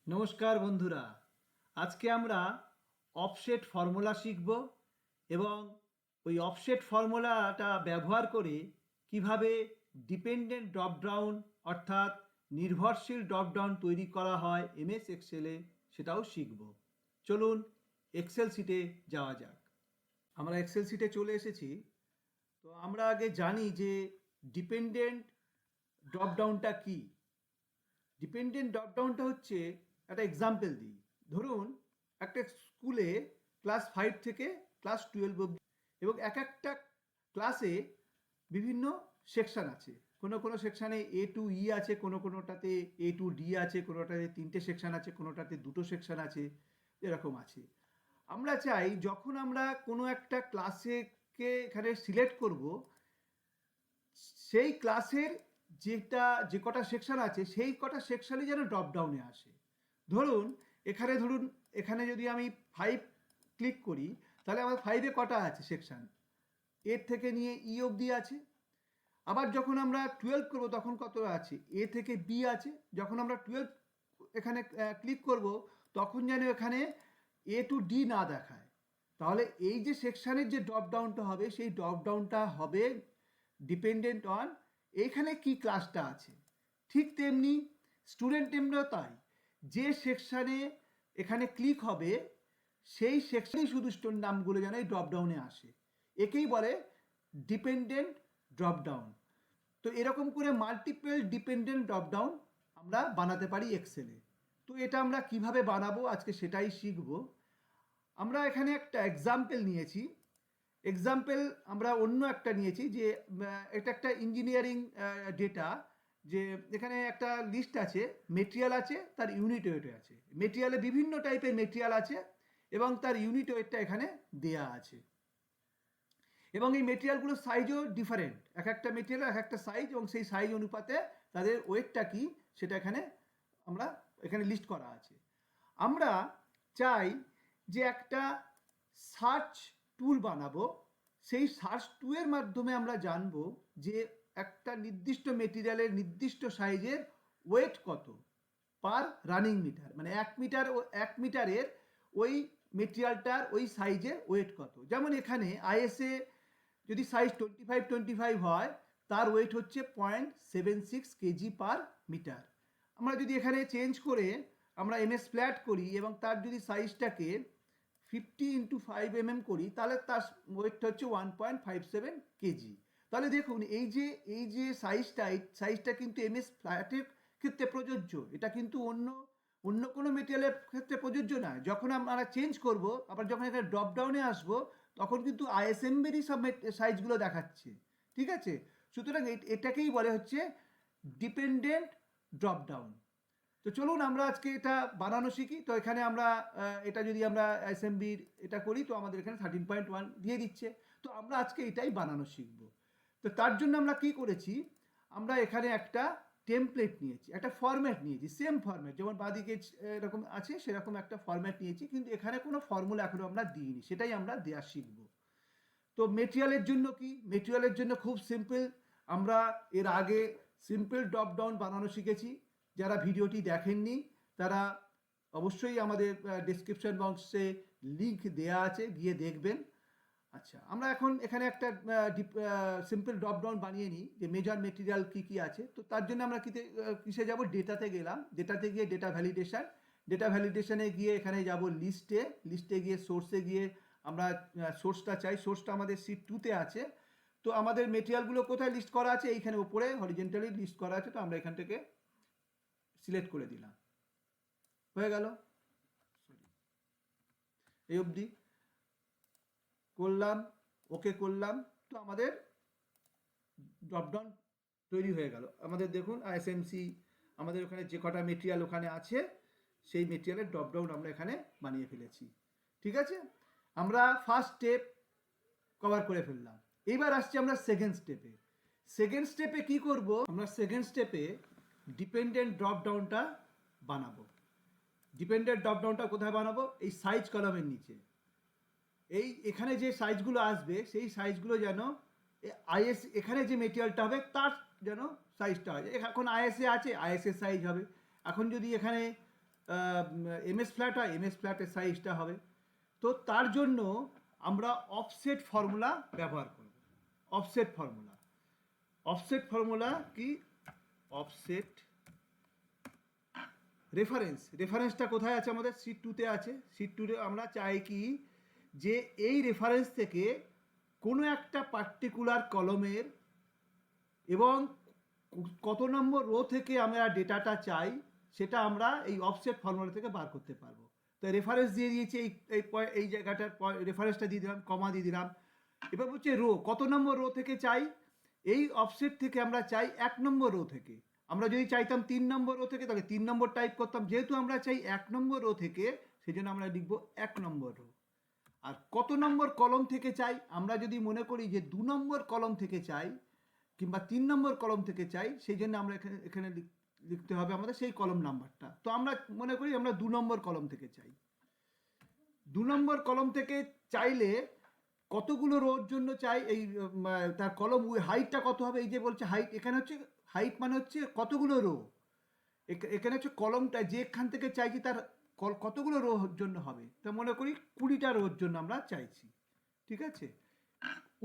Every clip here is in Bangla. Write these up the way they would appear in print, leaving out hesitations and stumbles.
নমস্কার বন্ধুরা, আজকে আমরা অফসেট ফর্মুলা শিখব এবং ওই অফসেট ফর্মুলাটা ব্যবহার করে কিভাবে ডিপেন্ডেন্ট ড্রপডাউন অর্থাৎ নির্ভরশীল ড্রপডাউন তৈরি করা হয় এমএস এক্সেলে সেটাও শিখব। চলুন এক্সেল শিটে যাওয়া যাক। আমরা এক্সেল শিটে চলে এসেছি। তো আমরা আগে জানি যে ডিপেন্ডেন্ট ড্রপডাউনটা কী। ডিপেন্ডেন্ট ড্রপডাউনটা হচ্ছে, একটা এক্সাম্পল দিই। ধরুন একটা স্কুলে ক্লাস 5 থেকে ক্লাস 12 অবধি, এবং এক একটা ক্লাসে বিভিন্ন সেকশন আছে। কোনো কোনো সেকশানে A to E আছে, কোনো কোনোটাতে A to D আছে, কোনোটাতে 3টে সেকশন আছে, কোনোটাতে 2টো সেকশন আছে, এরকম আছে। আমরা চাই যখন আমরা কোনো একটা ক্লাসেকে এখানে সিলেক্ট করব, সেই ক্লাসের যে কটা সেকশন আছে সেই কটা সেকশনই যেন ড্রপডাউনে আসে। ধরুন এখানে যদি আমি 5 ক্লিক করি, তাহলে আমার 5-এ কটা আছে সেকশন? এর থেকে নিয়ে ই অবধি আছে। আবার যখন আমরা 12 করব তখন কত আছে? এ থেকে বি আছে। যখন আমরা 12 এখানে ক্লিক করব, তখন যেন এখানে A to D না দেখায়। তাহলে এই যে সেকশানের যে ড্রপডাউনটা হবে, সেই ড্রপডাউনটা হবে ডিপেন্ডেন্ট অন এইখানে কি ক্লাসটা আছে। ঠিক তেমনি স্টুডেন্ট নেমটাও তাই। যে সেকশানে এখানে ক্লিক হবে, সেই সেকশনেই শুধু স্টুডেন্ট নামগুলো যেন এই ড্রপডাউনে আসে। একেই বলে ডিপেন্ডেন্ট ড্রপডাউন। তো এরকম করে মাল্টিপল ডিপেন্ডেন্ট ড্রপডাউন আমরা বানাতে পারি এক্সেলে। তো এটা আমরা কিভাবে বানাবো আজকে সেটাই শিখব। আমরা এখানে একটা এক্সাম্পল নিয়েছি। এক্সাম্পল আমরা অন্য একটা নিয়েছি, যে এটা একটা ইঞ্জিনিয়ারিং ডেটা। যে এখানে একটা লিস্ট আছে, মেটেরিয়াল আছে, তার ইউনিট ওয়েট আছে। মেটেরিয়ালে বিভিন্ন টাইপের মেটেরিয়াল আছে এবং তার ইউনিট ওয়েটটা এখানে দেয়া আছে। এবং এই মেটেরিয়ালগুলোর সাইজও ডিফারেন্ট। এক একটা মেটেরিয়াল এক একটা সাইজ, এবং সেই সাইজ অনুপাতে তাদের ওয়েটটা কি সেটা এখানে লিস্ট করা আছে। আমরা চাই যে একটা সার্চ টুল বানাবো। সেই সার্চ টুলের মাধ্যমে আমরা জানবো যে একটা নির্দিষ্ট মেটেরিয়ালের নির্দিষ্ট সাইজের ওয়েট কত পার রানিং মিটার, মানে 1 মিটারের ওই মেটেরিয়ালটার ওই সাইজের ওয়েট কত। যেমন এখানে আইএসএ যদি সাইজ 25 হয়, তার ওয়েট হচ্ছে 0.76 কেজি পার মিটার। আমরা যদি এখানে চেঞ্জ করে আমরা এমএস ফ্ল্যাট করি এবং তার যদি সাইজটাকে 50x5 mm করি, তাহলে তার ওয়েটটা হচ্ছে 1.57 কেজি। তাহলে দেখুন এই যে সাইজটা কিন্তু এমএস ফ্ল্যাটের ক্ষেত্রে প্রযোজ্য। এটা কিন্তু অন্য কোনো মেটেরিয়ালের ক্ষেত্রে প্রযোজ্য নয়। যখন আমরা চেঞ্জ করব, আবার যখন এখানে ড্রপডাউনে আসবো, তখন কিন্তু আইএসএমবিরই সব সাইজগুলো দেখাচ্ছে। ঠিক আছে? সুতরাং এটাকেই বলে হচ্ছে ডিপেন্ডেন্ট ড্রপডাউন। তো চলুন আমরা আজকে এটা বানানো শিখি। তো এখানে আমরা এটা যদি আমরা আইএসএমবির এটা করি, তো আমাদের এখানে 13.1 দিয়ে দিচ্ছে। তো আমরা আজকে এটাই বানানো শিখব। তো তার জন্য আমরা কি করেছি, আমরা এখানে একটা টেমপ্লেট নিয়েছি, একটা ফরম্যাট নিয়েছি, সেম ফরম্যাট যেমন বাঁদিকে এরকম আছে সেরকম একটা ফরম্যাট নিয়েছি, কিন্তু এখানে কোনো ফর্মুলা এখনো আমরা দিইনি, সেটাই আমরা দেওয়া শিখব। তো মেটেরিয়ালের জন্য কি? মেটেরিয়ালের জন্য খুব সিম্পল। আমরা এর আগে সিম্পল ড্রপ ডাউন বানানো শিখেছি। যারা ভিডিওটি দেখেননি তারা অবশ্যই আমাদের ডেসক্রিপশন বক্সে লিঙ্ক দেয়া আছে, গিয়ে দেখবেন। আচ্ছা, আমরা এখন এখানে একটা সিম্পল ড্রপ ডাউন বানিয়ে নিই যে মেজর মেটেরিয়াল কি কি আছে। তো তার জন্য আমরা কিসে যাব? ডেটাতে গেলাম। ডেটাতে গিয়ে ডেটা ভ্যালিডেশনে গিয়ে এখানে যাব লিস্টে গিয়ে সোর্সে গিয়ে আমরা সোর্সটা চাই। সোর্সটা আমাদের শিট 2-তে আছে। তো আমাদের মেটেরিয়ালগুলো কোথায় লিস্ট করা আছে? এইখানে উপরে হরিজেন্টালি লিস্ট করা আছে। তো আমরা এখান থেকে সিলেক্ট করে দিলাম, হয়ে গেল। এই অবধি করলাম, ওকে করলাম। তো আমাদের ড্রপডাউন তৈরি হয়ে গেল। আমাদের দেখুন আইএসএমসি, আমাদের ওখানে যে কটা মেটেরিয়াল ওখানে আছে সেই মেটেরিয়ালের ড্রপডাউন আমরা এখানে বানিয়ে ফেলেছি। ঠিক আছে? আমরা ফার্স্ট স্টেপ কভার করে ফেললাম। এইবার আসছি আমরা সেকেন্ড স্টেপে কি করব? আমরা সেকেন্ড স্টেপে ডিপেন্ডেন্ট ড্রপডাউনটা বানাবো। ডিপেন্ডেন্ট ড্রপডাউনটা কোথায় বানাবো? এই সাইজ কলামের নিচে। এখানে যে সাইজগুলো আসবে সেই সাইজগুলো যেন এখানে যে মেটেরিয়ালটা হবে তার যেন সাইজটা হয়। এখন আইএসএ আছে, আইএসএ সাইজ হবে। এখন যদি এখানে এমএস ফ্ল্যাট হয়, এমএস ফ্ল্যাটের সাইজটা হবে। তো তার জন্য আমরা অফসেট ফর্মুলা ব্যবহার করব। অফসেট ফর্মুলা, অফসেট ফর্মুলা কি? অফসেট রেফারেন্সটা কোথায় আছে? আমাদের শিট 2-তে আছে। শিট 2-তে আমরা চাই কি যে এই রেফারেন্স থেকে কোনো একটা পার্টিকুলার কলমের এবং কত নম্বর রো থেকে আমরা ডেটাটা চাই সেটা আমরা এই অফসেট ফর্মুলা থেকে বার করতে পারবো। তো রেফারেন্স দিয়ে দিয়েছি, এই জায়গাটার রেফারেন্সটা দিয়ে দিলাম, কমা দিয়ে দিলাম। এবার হচ্ছে রো, কত নম্বর রো থেকে চাই? এই অফসেট থেকে আমরা চাই 1 নম্বর রো থেকে। আমরা যদি চাইতাম 3 নম্বর রো থেকে তাহলে 3 নম্বর টাইপ করতাম। যেহেতু আমরা চাই 1 নম্বর রো থেকে, সেই জন্য আমরা লিখবো 1 নম্বর রো। আর কত নম্বর কলম থেকে চাই? আমরা যদি মনে করি যে 2 নম্বর কলম থেকে চাই কিংবা 3 নম্বর কলম থেকে চাই, সেই জন্য আমরা এখানে লিখতে হবে আমাদের সেই কলম নাম্বারটা। তো আমরা মনে করি আমরা 2 নম্বর কলম থেকে চাই। 2 নম্বর কলম থেকে চাইলে কতগুলো রোর জন্য চাই, এই তার কলম হাইটটা কত হবে? এই যে বলছে হাইট, এখানে হচ্ছে হাইট মানে হচ্ছে কতগুলো রো। এখানে হচ্ছে কলমটা যেখান থেকে চাইছি তার কতগুলো রোর জন্য হবে। তা মনে করি 20টা রোর জন্য আমরা চাইছি, ঠিক আছে।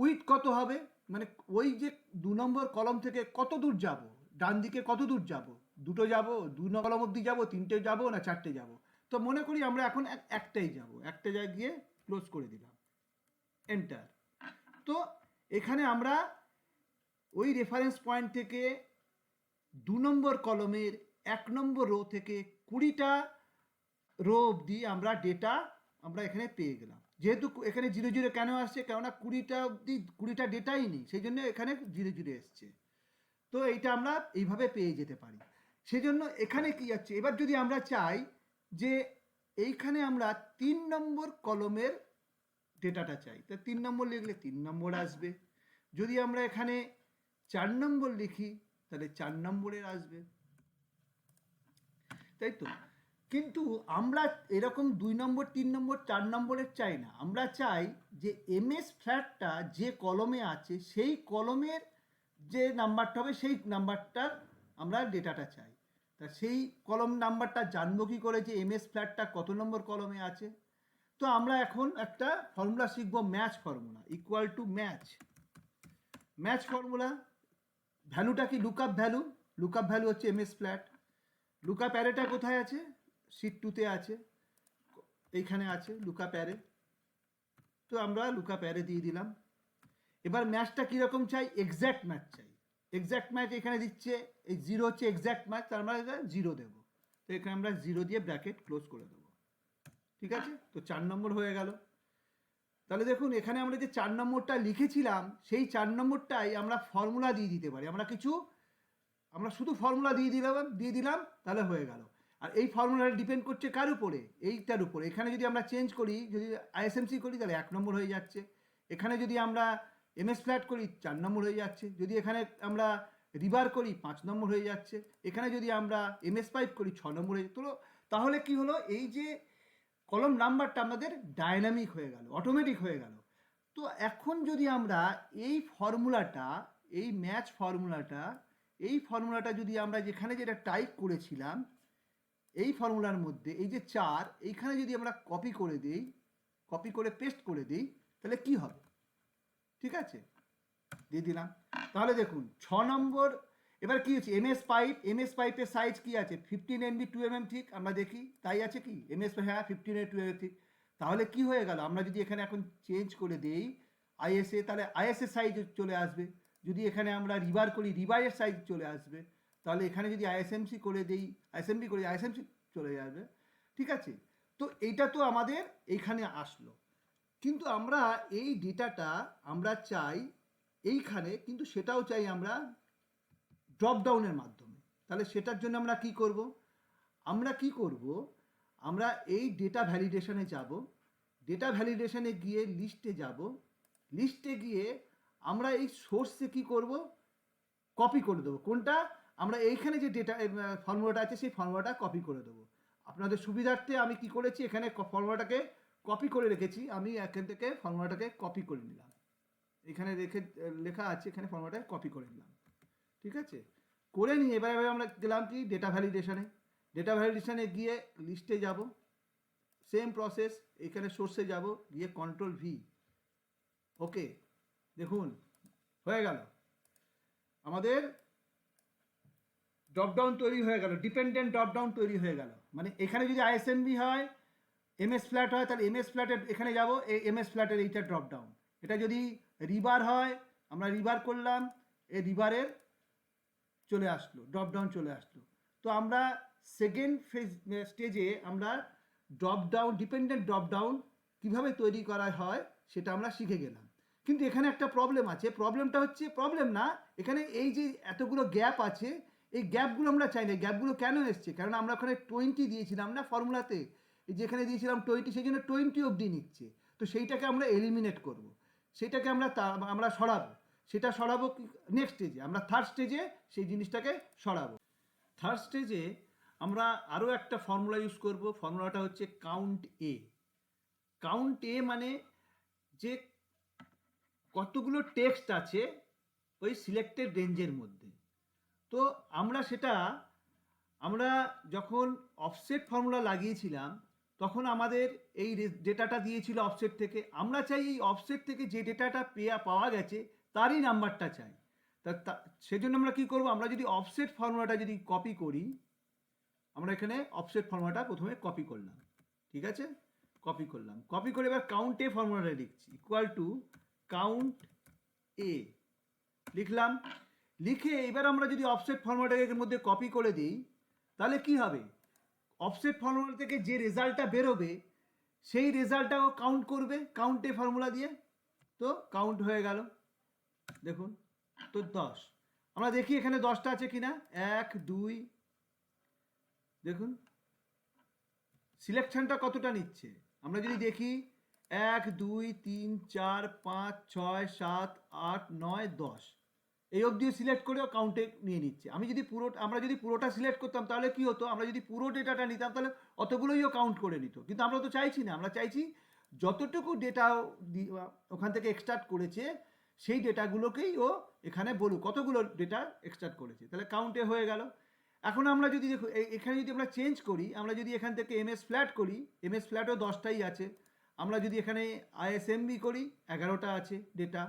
উইথ কত হবে? মানে ওই যে 2 নম্বর কলম থেকে কত দূর যাব, ডান দিকে কত দূর যাব, দুটো যাব, 2 কলম অবধি যাব, 3টে যাব না 4টে যাব? তো মনে করি আমরা এখন একটাই যাব, একটা জায়গায় গিয়ে ক্লোজ করে দিলাম, এন্টার। তো এখানে আমরা ওই রেফারেন্স পয়েন্ট থেকে 2 নম্বর কলমের 1 নম্বর রো থেকে 20টা রো অবধি আমরা ডেটা আমরা এখানে পেয়ে গেলাম। যেহেতু এখানে 00 কেন আসছে? কেননা 20টা অবধি 20টা ডেটাই নেই, সেই জন্য এখানে 00 এসছে। তো এইটা আমরা এইভাবে পেয়ে যেতে পারি। সেই জন্য এখানে কি যাচ্ছে, এবার যদি আমরা চাই যে এইখানে আমরা 3 নম্বর কলমের ডেটাটা চাই, তা 3 নম্বর লিখলে 3 নম্বর আসবে। যদি আমরা এখানে 4 নম্বর লিখি তাহলে 4 নম্বরের আসবে, তাই তো। কিন্তু আমরা এরকম 2 নম্বর 3 নম্বর 4 নম্বরের চাই না। আমরা চাই যে এমএস ফ্ল্যাটটা যে কলমে আছে সেই কলমের যে নাম্বারটা হবে সেই নাম্বারটার আমরা ডেটাটা চাই। তা সেই কলম নাম্বারটা জানবো কি করে যে এমএস ফ্ল্যাটটা কত নম্বর কলমে আছে? তো আমরা এখন একটা ফর্মুলা শিখবো, match formula, equal to match. Match formula ভ্যালুটা কি? Lookup value. লুকআপ ভ্যালু হচ্ছে এমএস ফ্ল্যাট। লুকআপ অ্যারেটা কোথায় আছে? শিট 2-তে আছে, এইখানে আছে লুকআপ অ্যারে। তো আমরা লুকআপ অ্যারে দিয়ে দিলাম। এবার ম্যাচটা কীরকম চাই? এক্স্যাক্ট ম্যাচ চাই। এক্স্যাক্ট ম্যাচ এখানে দিচ্ছে, এই 0 হচ্ছে এক্স্যাক্ট ম্যাচ, তার আমরা 0 দেবো। তো এখানে আমরা 0 দিয়ে ব্র্যাকেট ক্লোজ করে দেবো, ঠিক আছে। তো 4 নম্বর হয়ে গেল। তাহলে দেখুন এখানে আমরা যে 4 নম্বরটা লিখেছিলাম সেই 4 নম্বরটাই আমরা ফর্মুলা দিয়ে দিতে পারি। আমরা শুধু ফর্মুলা দিয়ে দিলাম তাহলে হয়ে গেল। আর এই ফর্মুলাটা ডিপেন্ড করছে কার উপরে? এইটার উপরে। এখানে যদি আমরা চেঞ্জ করি, যদি আইএসএমসি করি তাহলে 1 নম্বর হয়ে যাচ্ছে। এখানে যদি আমরা এমএস ফ্ল্যাট করি 4 নম্বর হয়ে যাচ্ছে। যদি এখানে আমরা রিবার করি 5 নম্বর হয়ে যাচ্ছে। এখানে যদি আমরা এমএস পাইপ করি 6 নম্বর হয়ে যাচ্ছে। তাহলে কি হলো? এই যে কলম নাম্বারটা আমাদের ডায়নামিক হয়ে গেল, অটোমেটিক হয়ে গেল। তো এখন যদি আমরা এই ফর্মুলাটা, এই ম্যাচ ফর্মুলাটা, এই ফর্মুলাটা যদি আমরা যেখানে যেটা টাইপ করেছিলাম এই ফর্মুলার মধ্যে, এই যে 4, এইখানে যদি আমরা কপি করে দিই, কপি করে পেস্ট করে দিই, তাহলে কি হবে? ঠিক আছে, দিয়ে দিলাম। তাহলে দেখুন 6 নম্বর। এবার কি হচ্ছে? এমএস পাইপের সাইজ কি আছে? 15 MB 2 mm, ঠিক? আমরা দেখি তাই আছে কি? এমএস, হ্যাঁ 15 MB 2 mm, ঠিক। তাহলে কি হয়ে গেল? আমরা যদি এখানে এখন চেঞ্জ করে দেই আইএসএ, তাহলে আইএসএ সাইজ চলে আসবে। যদি এখানে আমরা রিবার করি, রিবারের সাইজ চলে আসবে। তাহলে এখানে যদি আইএসএমসি করে দেই, আইএসএমবি করি, আইএসএমসি চলে যাবে, ঠিক আছে। তো এইটা তো আমাদের এইখানে আসলো। কিন্তু আমরা এই ডেটাটা আমরা চাই এইখানে, কিন্তু সেটাও চাই আমরা ড্রপ ডাউনের মাধ্যমে। তাহলে সেটার জন্য আমরা কি করব? আমরা এই ডেটা ভ্যালিডেশনে যাব। ডেটা ভ্যালিডেশনে গিয়ে লিস্টে যাব। লিস্টে গিয়ে আমরা এই সোর্সে কি করব? কপি করে দেবো। কোনটা? আমরা এইখানে যে ডেটা ফর্মুলাটা আছে সেই ফর্মুলাটা কপি করে দেবো। আপনাদের সুবিধার্থে আমি কি করেছি, এখানে ফর্মুলাটাকে কপি করে রেখেছি। আমি এখান থেকে ফর্মুলাটাকে কপি করে নিলাম। এখানে লেখা আছে, এখানে ফর্মুলাটা কপি করে নিলাম, ঠিক আছে। করে নিয়ে এবার আমরা গেলাম কি ডেটা ভ্যালিডেশনে। ডেটা ভ্যালিডেশনে গিয়ে লিস্টে যাব, সেম প্রসেস, এখানে সোর্সে যাব, গিয়ে কন্ট্রোল ভি। ওকে, দেখুন হয়ে গেল, আমাদের ড্রপডাউন তৈরি হয়ে গেল, ডিপেন্ডেন্ট ড্রপডাউন তৈরি হয়ে গেল। মানে এখানে যদি আইএসএমবি হয়, এমএস ফ্ল্যাট হয়, তাহলে এমএস ফ্ল্যাটের এখানে যাব, এই এমএস ফ্ল্যাটের এইটা ড্রপডাউন। এটা যদি রিবার হয়, আমরা রিবার করলাম, এই রিবারের চলে আসলো, ড্রপডাউন চলে আসলো। তো আমরা সেকেন্ড স্টেজে আমরা ড্রপডাউন, ডিপেন্ডেন্ট ড্রপডাউন কীভাবে তৈরি করা হয় সেটা আমরা শিখে গেলাম। কিন্তু এখানে একটা প্রবলেম আছে, প্রবলেমটা হচ্ছে, প্রবলেম না, এখানে এই যে এতগুলো গ্যাপ আছে, এই গ্যাপগুলো আমরা চাই না। গ্যাপগুলো কেন এসছে? কারণ আমরা ওখানে 20 দিয়েছিলাম না ফর্মুলাতে, এই যেখানে দিয়েছিলাম 20, সেই জন্য 20 অবধি নিচ্ছে। তো সেইটাকে আমরা এলিমিনেট করব, সেটাকে আমরা সরাবো। সেটা সরাবো নেক্সট স্টেজে, আমরা থার্ড স্টেজে সেই জিনিসটাকে সরাবো। থার্ড স্টেজে আমরা আরও একটা ফর্মুলা ইউজ করব, ফর্মুলাটা হচ্ছে কাউন্ট এ। কাউন্ট এ মানে যে কতগুলো টেক্সট আছে ওই সিলেক্টেড রেঞ্জের মধ্যে। তো আমরা যখন অফসেট ফর্মুলা লাগিয়েছিলাম তখন আমাদের এই ডেটাটা দিয়েছিল অফসেট থেকে। আমরা চাই এই অফসেট থেকে যে ডেটাটা পাওয়া গেছে তারই নাম্বারটা চাই। সেজন্য আমরা কি করব, আমরা যদি অফসেট ফর্মুলাটা যদি কপি করি, আমরা এখানে অফসেট ফর্মুলাটা প্রথমে কপি করলাম, ঠিক আছে, কপি করলাম, কপি করে এবার কাউন্ট এ ফর্মুলাটা লিখছি, ইকুয়াল টু কাউন্ট এ লিখলাম। লিখে এবার আমরা যদি অফসেট ফর্মুলাটাকে এর মধ্যে কপি করে দিই, তাহলে কি হবে, অফসেট ফর্মুলা থেকে যে রেজাল্টটা বেরোবে সেই রেজাল্টটাও কাউন্ট করবে কাউন্ট এ ফর্মুলা দিয়ে। তো কাউন্ট হয়ে গেল, দেখুন তো 10। আমরা দেখি এখানে 10টা আছে কিনা, 1 2, দেখুন সিলেকশনটা কতটা নিচ্ছে। আমরা যদি দেখি 1 2 3 4 5 6 7 8 9 10, এই অবধিও সিলেক্ট করেও কাউন্টে নিয়ে নিচ্ছে। আমরা যদি পুরোটা সিলেক্ট করতাম তাহলে কি হতো, আমরা যদি পুরো ডেটাটা নিতাম তাহলে অতগুলোইও কাউন্ট করে নিত। কিন্তু আমরা তো চাইছি না, আমরা চাইছি যতটুকু ডেটা ওখান থেকে এক্সট্রাক্ট করেছে সেই ডেটাগুলোকেই ও এখানে বলুক কতগুলো ডেটা এক্সট্রাক্ট করেছে, তাহলে কাউন্টে হয়ে গেল। এখন আমরা যদি দেখুন এখানে যদি আমরা চেঞ্জ করি, আমরা যদি এখান থেকে এমএস ফ্ল্যাট করি, এমএস ফ্ল্যাটও 10টাই আছে। আমরা যদি এখানে আইএসএমবি করি 11টা আছে ডেটা,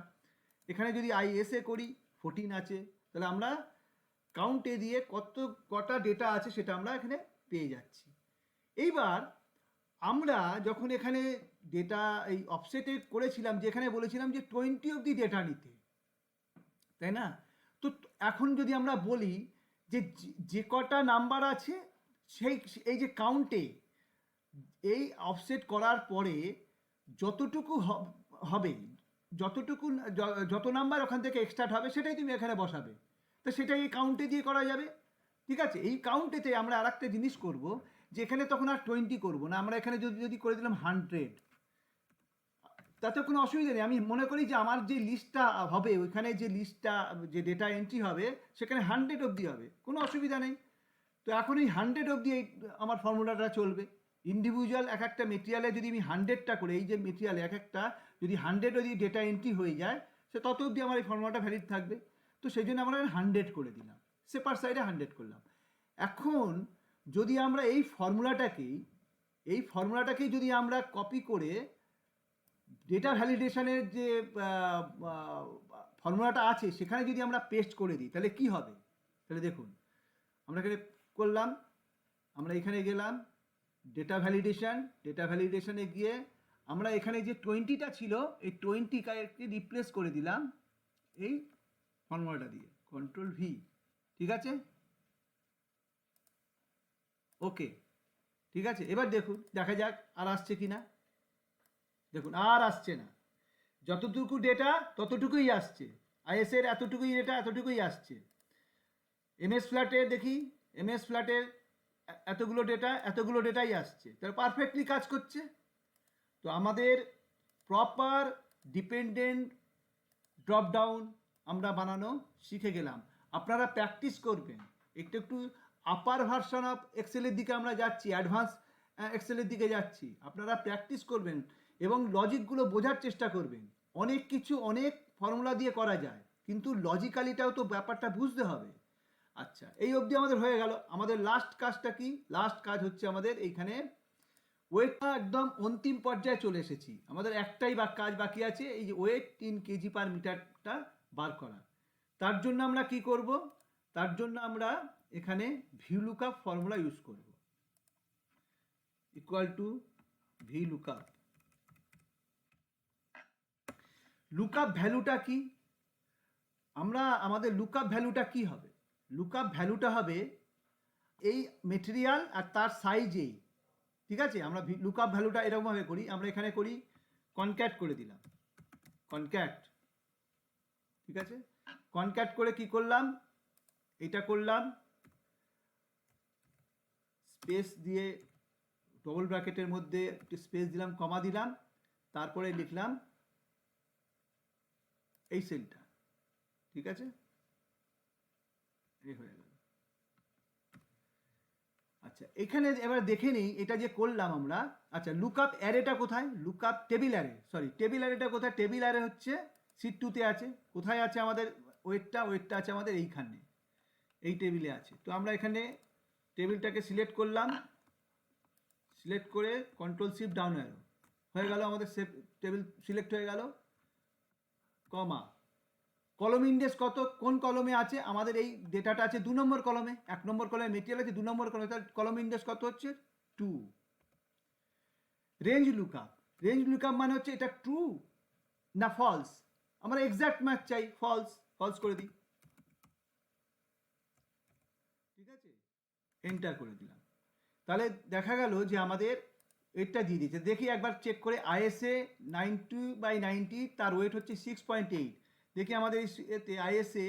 এখানে যদি আইএসএ করি 14 আছে। তাহলে আমরা কাউন্টে দিয়ে কটা ডেটা আছে সেটা আমরা এখানে পেয়ে যাচ্ছি। এইবার আমরা যখন এখানে ডেটা এই অফসেটে করেছিলাম, যেখানে বলেছিলাম যে 20 অবধি ডেটা নিতে, তাই না? তো এখন যদি আমরা বলি যে কটা নাম্বার আছে এই যে কাউন্টে এই অফসেট করার পরে যতটুকু হবে, যত নাম্বার ওখান থেকে এক্সট্রাক্ট হবে সেটাই তুমি এখানে বসাবে। তো সেটাই এই কাউন্টে দিয়ে করা যাবে, ঠিক আছে। এই কাউন্টেতে আমরা আর একটা জিনিস করব, যে এখানে তখন আর 20 করব না, আমরা এখানে যদি করে দিলাম 100, তাতে কোনো অসুবিধা নেই। আমি মনে করি যে আমার যে লিস্টটা হবে ওইখানে, যে লিস্টটা যে ডেটা এন্ট্রি হবে সেখানে 100 অবধি হবে, কোনো অসুবিধা নেই। তো এখন এই 100 অবধি আমার ফর্মুলাটা চলবে। ইন্ডিভিজুয়াল এক একটা মেটেরিয়ালে যদি আমি 100টা করে, এই যে মেটেরিয়ালে এক একটা যদি 100 অবধি ডেটা এন্ট্রি হয়ে যায়, সে তত অবধি আমার এই ফর্মুলাটা ভ্যালিড থাকবে। তো সেই জন্য আমরা 100 করে দিলাম, সেপার সাইডে 100 করলাম। এখন যদি আমরা এই ফর্মুলাটাকেই যদি আমরা কপি করে ডেটা ভ্যালিডেশনের যে ফর্মুলাটা আছে সেখানে যদি আমরা পেস্ট করে দিই, তাহলে কি হবে? তাহলে দেখুন, আমরা এখানে করলাম, আমরা এখানে গেলাম ডেটা ভ্যালিডেশনে গিয়ে আমরা এখানে যে 20টা ছিল এই 20কে রিপ্লেস করে দিলাম এই ফর্মুলাটা দিয়ে, কন্ট্রোল ভি, ঠিক আছে, ওকে, ঠিক আছে। এবার দেখুন, দেখা যাক আর আসছে কিনা। দেখুন আর আসছে না, যতটুকু ডেটা ততটুকুই আসছে, আইএস এর এতটুকুই ডেটা এতটুকুই আসছে। এমএস ফ্ল্যাটে দেখি, এমএস ফ্ল্যাটের এতগুলো ডেটাই আসছে, তাহলে পারফেক্টলি কাজ করছে। তো আমাদের প্রপার ডিপেন্ডেন্ট ড্রপডাউন আমরা বানানো শিখে গেলাম। আপনারা প্র্যাকটিস করবেন, একটু আপার ভার্সন অফ এক্সেলের দিকে আমরা যাচ্ছি, অ্যাডভান্স এক্সেলের দিকে যাচ্ছি। আপনারা প্র্যাকটিস করবেন এবং লজিকগুলো বোঝার চেষ্টা করবেন। অনেক ফর্মুলা দিয়ে করা যায়, কিন্তু লজিক্যালিটাও তো ব্যাপারটা বুঝতে হবে। আচ্ছা, এই অবধি আমাদের হয়ে গেল। আমাদের লাস্ট কাজটা কি? লাস্ট কাজ হচ্ছে আমাদের এইখানে ওয়েটটা একদম অন্তিম পর্যায়ে চলে এসেছি। আমাদের একটাই কাজ বাকি আছে, এই যে ওয়েট ইন কেজি পার মিটারটা বার করা। তার জন্য আমরা কি করব? তার জন্য আমরা এখানে ভিলুকআপ ফর্মুলা ইউজ করব। Equal to VLOOKUP. লুকআপ ভ্যালুটা কি? আমাদের লুকআপ ভ্যালুটা কি হবে? লুকআপ ভ্যালুটা হবে এই মেটেরিয়াল আর তার সাইজেই, ঠিক আছে? আমরা লুকআপ ভ্যালুটা এরকমভাবে করি, আমরা এখানে করি কনক্যাট করে দিলাম, কনক্যাট, ঠিক আছে? কনক্যাট করে কি করলাম? এটা করলাম, স্পেস দিয়ে ডবল ব্র্যাকেটের মধ্যে একটু স্পেস দিলাম, কমা দিলাম, তারপরে লিখলাম এই সেলটা, ঠিক আছে? এই হয়ে গেল। আচ্ছা, এখানে এবার দেখে নিই এটা যে করলাম আমরা। আচ্ছা, লুকআপ অ্যারেটা কোথায়? Lookup table array, sorry table অ্যারেটা কোথায়? টেবিল অ্যারে হচ্ছে শীট 2-তে আছে। কোথায় আছে আমাদের ওয়েটটা? ওয়েটটা আছে আমাদের এইখানে, এই টেবিলে আছে। তো আমরা এখানে টেবিলটাকে সিলেক্ট করলাম, সিলেক্ট করে কন্ট্রোল শিফট ডাউন অ্যারো, হয়ে গেল আমাদের টেবিল সিলেক্ট হয়ে গেল, কমা। কলম ইন্ডেক্স কত? কোন কলমে আছে? আমাদের এই ডেটাটা আছে 2 নম্বর কলমে। 1 নম্বর কলমে মেটেরিয়াল আছে, 2 নম্বর কলমে, তার কলম ইন্ডেক্স কত হচ্ছে? 2। রেঞ্জ লুকআপ, রেঞ্জ লুকআপ মানে হচ্ছে এটা ট্রু না ফলস। আমরা এক্সাক্ট ম্যাচ চাই, ফলস, ফলস করে দিই, ঠিক আছে? এন্টার করে দিলাম। তাহলে দেখা গেল যে আমাদের এটা দিয়ে দিয়েছে। দেখি একবার চেক করে, আইএসএ 90/90, তার ওয়েট হচ্ছে 6.8। দেখি আমাদের এতে আইএসএ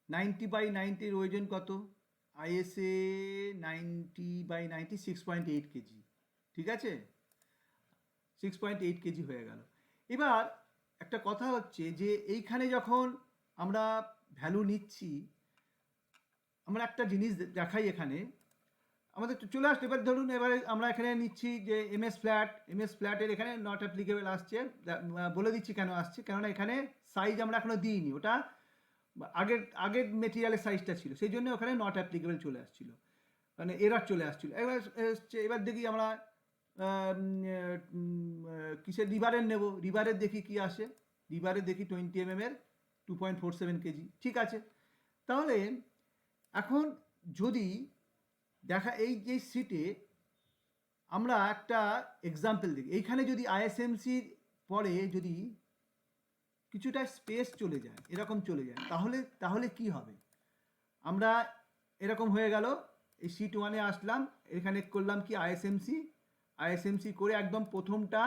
90/90 ওজন কত? আইএসএ 90/90 6.8 কেজি, ঠিক আছে? 6.8 কেজি হয়ে গেল। এবার একটা কথা হচ্ছে যে এইখানে যখন আমরা ভ্যালু নিচ্ছি, আমরা একটা জিনিস দেখাই এখানে, আমাদের চলে আসছে। এবার ধরুন এবারে আমরা এখানে নিচ্ছি যে এমএস ফ্ল্যাটের এখানে নট অ্যাপ্লিকেবল আসছে। বলে দিচ্ছি কেন আসছে, কেননা এখানে সাইজ আমরা এখনো দিইনি, ওটা আগের মেটেরিয়ালের সাইজটা ছিল, সেই জন্য ওখানে নট অ্যাপ্লিকেবল চলে আসছিল, মানে এরার চলে আসছিল। এবার দেখি আমরা কিসের রিভারের নেব, রিভারের দেখি কি আসে। রিভারের দেখি 20 mm এর 2.47 কেজি, ঠিক আছে? তাহলে এখন যদি দেখা, এই যে সিটে আমরা একটা এক্সাম্পল দেখি, এইখানে যদি আইএসএমসির পরে যদি কিছুটা স্পেস চলে যায়, এরকম চলে যায়, তাহলে কি হবে? আমরা এরকম হয়ে গেল, এই সিট 1-এ আসলাম, এখানে করলাম কি আইএসএমসি করে একদম প্রথমটা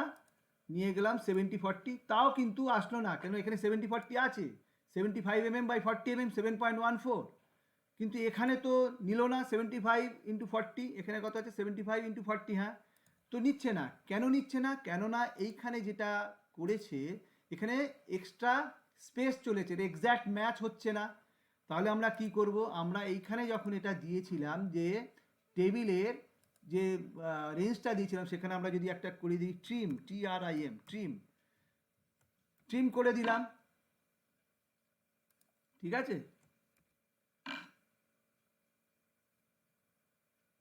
নিয়ে গেলাম 70/40, তাও কিন্তু আসলো না। কেন? এখানে 70/40 আছে, 75 mm/40 mm 7.14, কিন্তু এখানে তো নিল না 75x40, এখানে কত আছে 75x40, হ্যাঁ, তো নিচ্ছে না। কেন নিচ্ছে না? কেননা এইখানে যেটা করেছে, এখানে এক্সট্রা স্পেস চলেছে, এক্স্যাক্ট ম্যাচ হচ্ছে না। তাহলে আমরা কি করব? আমরা এইখানে যখন এটা দিয়েছিলাম যে টেবিলের যে রেঞ্জটা দিয়েছিলাম, সেখানে আমরা যদি একটা করে দিই ট্রিম, TRIM, ট্রিম করে দিলাম, ঠিক আছে?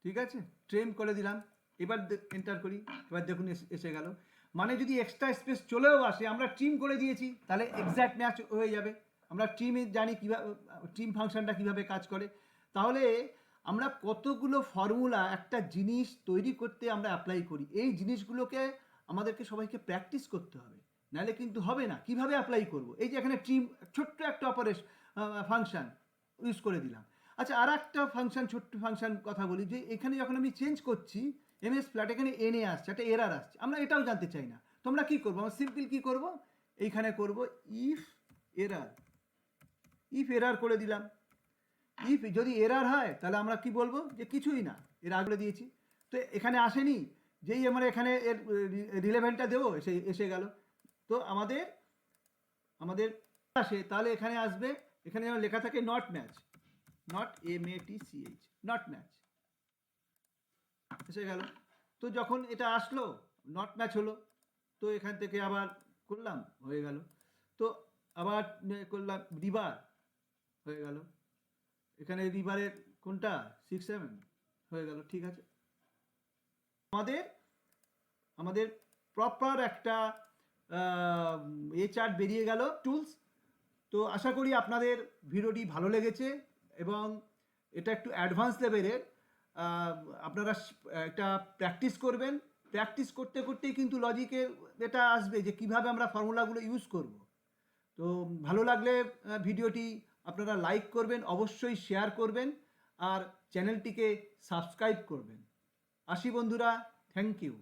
ঠিক আছে, ট্রিম করে দিলাম। এবার এন্টার করি, এবার দেখুন এসে গেল। মানে যদি এক্সট্রা স্পেস চলেও আসে, আমরা ট্রিম করে দিয়েছি, তাহলে এক্স্যাক্ট ম্যাচ হয়ে যাবে। আমরা ট্রিমে জানি কীভাবে, ট্রিম ফাংশনটা কীভাবে কাজ করে। তাহলে আমরা কতগুলো ফর্মুলা একটা জিনিস তৈরি করতে আমরা অ্যাপ্লাই করি, এই জিনিসগুলোকে আমাদেরকে সবাইকে প্র্যাকটিস করতে হবে, নাহলে কিন্তু হবে না। কিভাবে অ্যাপ্লাই করব? এই যে এখানে ট্রিম, ছোট্ট একটা ফাংশন ইউজ করে দিলাম। আচ্ছা, আর একটা ফাংশন, ছোট্ট ফাংশন কথা বলি, যে এখানে যখন আমি চেঞ্জ করছি এমএস ফ্ল্যাট, এখানে এনে আসছে, একটা এরার আসছে, আমরা এটাও জানতে চাই না। তো আমরা কী করবো? আমরা সিম্পল কী করব? এইখানে করব ইফ এরার করে দিলাম। ইফ যদি এরার হয়, তাহলে আমরা কি বলবো? যে কিছুই না, এর আগে দিয়েছি, তো এখানে আসেনি। যেই আমরা এখানে এর রিলেভেন্টটা দেবো, এসে গেল। তো আমাদের আসে, তাহলে এখানে আসবে, এখানে যেন লেখা থাকে not match, not MATCH, not match, এসে গেল। তো যখন এটা আসলো, নট ম্যাচ হলো, তো এখান থেকে আবার করলাম, হয়ে গেল। তো আবার করলাম রিভার, হয়ে গেল। এখানে রিভারের কোনটা 6 7 হয়ে গেল, ঠিক আছে। আমাদের আমাদের প্রপার একটা চার্ট বেরিয়ে গেল টুলস। তো আশা করি আপনাদের ভিডিওটি ভালো লেগেছে এবং এটা একটু অ্যাডভান্স লেভেলের। আপনারা একটা প্র্যাকটিস করবেন, প্র্যাকটিস করতে করতেই কিন্তু লজিকের এটা আসবে যে কিভাবে আমরা ফর্মুলাগুলো ইউজ করব। তো ভালো লাগলে ভিডিওটি আপনারা লাইক করবেন, অবশ্যই শেয়ার করবেন আর চ্যানেলটিকে সাবস্ক্রাইব করবেন। আসি বন্ধুরা, থ্যাংক ইউ।